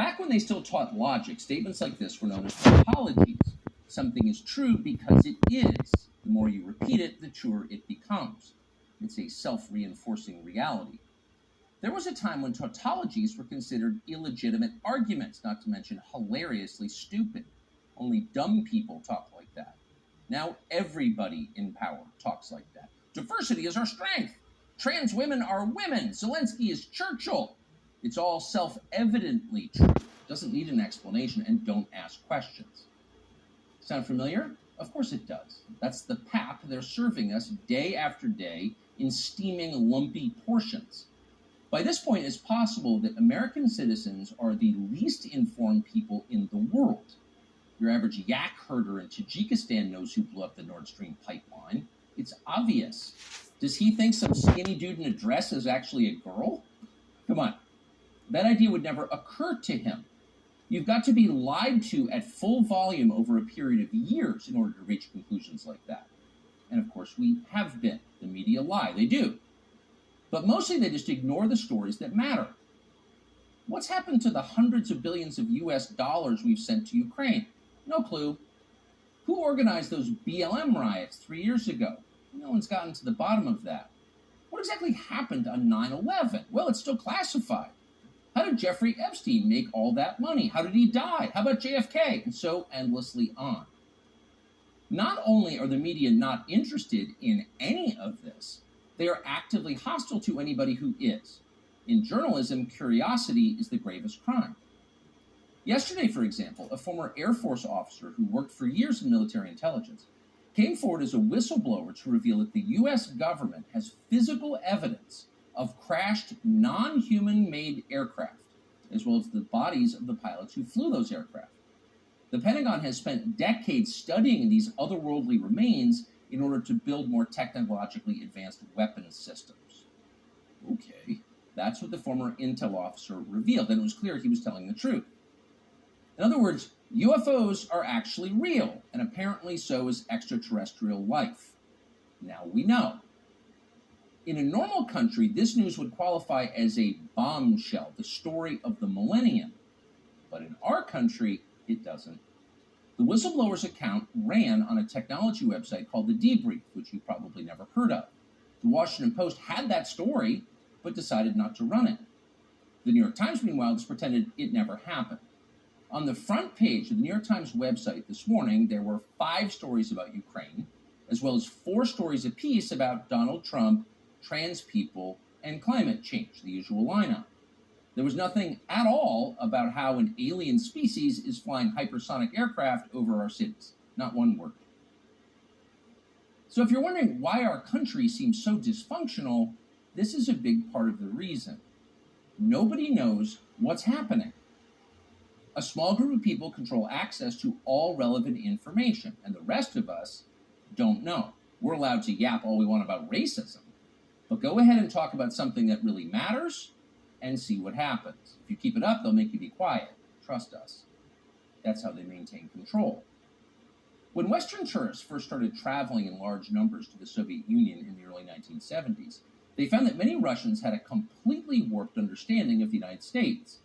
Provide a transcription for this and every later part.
Back when they still taught logic, statements like this were known as tautologies. Something is true because it is. The more you repeat it, the truer it becomes. It's a self-reinforcing reality. There was a time when tautologies were considered illegitimate arguments, not to mention hilariously stupid. Only dumb people talk like that. Now everybody in power talks like that. Diversity is our strength. Trans women are women. Zelensky is Churchill. It's all self-evidently true. Doesn't need an explanation, and don't ask questions. Sound familiar? Of course it does. That's the pap they're serving us day after day in steaming, lumpy portions. By this point, it's possible that American citizens are the least informed people in the world. Your average yak herder in Tajikistan knows who blew up the Nord Stream pipeline. It's obvious. Does he think some skinny dude in a dress is actually a girl? Come on. That idea would never occur to him. You've got to be lied to at full volume over a period of years in order to reach conclusions like that. And of course, we have been. The media lie. They do. But mostly they just ignore the stories that matter. What's happened to the hundreds of billions of US dollars we've sent to Ukraine? No clue. Who organized those BLM riots 3 years ago? No one's gotten to the bottom of that. What exactly happened on 9/11? Well, it's still classified. How did Jeffrey Epstein make all that money? How did he die? How about JFK? And so endlessly on. Not only are the media not interested in any of this, they are actively hostile to anybody who is. In journalism, curiosity is the gravest crime. Yesterday, for example, a former Air Force officer who worked for years in military intelligence came forward as a whistleblower to reveal that the U.S. government has physical evidence of crashed non-human-made aircraft, as well as the bodies of the pilots who flew those aircraft. The Pentagon has spent decades studying these otherworldly remains in order to build more technologically advanced weapons systems. Okay, that's what the former intel officer revealed, and it was clear he was telling the truth. In other words, UFOs are actually real, and apparently so is extraterrestrial life. Now we know. In a normal country, this news would qualify as a bombshell, the story of the millennium. But in our country, it doesn't. The whistleblower's account ran on a technology website called The Debrief, which you've probably never heard of. The Washington Post had that story, but decided not to run it. The New York Times, meanwhile, just pretended it never happened. On the front page of the New York Times website this morning, there were 5 stories about Ukraine, as well as 4 stories apiece about Donald Trump, trans people, and climate change, the usual lineup. There was nothing at all about how an alien species is flying hypersonic aircraft over our cities. Not one word. So if you're wondering why our country seems so dysfunctional, this is a big part of the reason. Nobody knows what's happening. A small group of people control access to all relevant information, and the rest of us don't know. We're allowed to yap all we want about racism, but go ahead and talk about something that really matters and see what happens. If you keep it up, they'll make you be quiet. Trust us. That's how they maintain control. When Western tourists first started traveling in large numbers to the Soviet Union in the early 1970s, they found that many Russians had a completely warped understanding of the United States.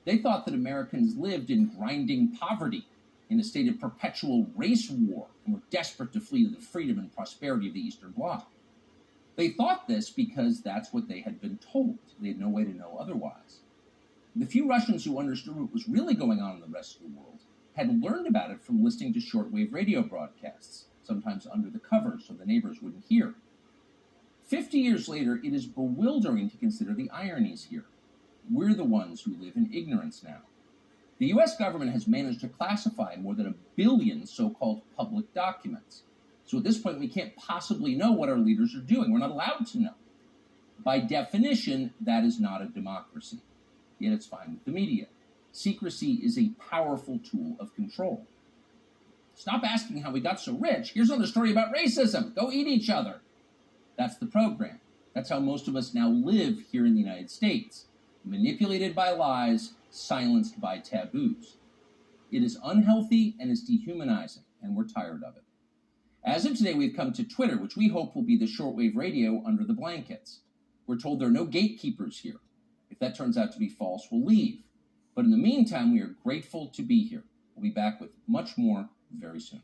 They thought that Americans lived in grinding poverty, in a state of perpetual race war, and were desperate to flee to the freedom and prosperity of the Eastern Bloc. They thought this because that's what they had been told. They had no way to know otherwise. The few Russians who understood what was really going on in the rest of the world had learned about it from listening to shortwave radio broadcasts, sometimes under the covers so the neighbors wouldn't hear. 50 years later, it is bewildering to consider the ironies here. We're the ones who live in ignorance now. The U.S. government has managed to classify more than 1 billion so-called public documents. So at this point, we can't possibly know what our leaders are doing. We're not allowed to know. By definition, that is not a democracy. Yet it's fine with the media. Secrecy is a powerful tool of control. Stop asking how we got so rich. Here's another story about racism. Go eat each other. That's the program. That's how most of us now live here in the United States. Manipulated by lies, silenced by taboos. It is unhealthy and is dehumanizing, and we're tired of it. As of today, we've come to Twitter, which we hope will be the shortwave radio under the blankets. We're told there are no gatekeepers here. If that turns out to be false, we'll leave. But in the meantime, we are grateful to be here. We'll be back with much more very soon.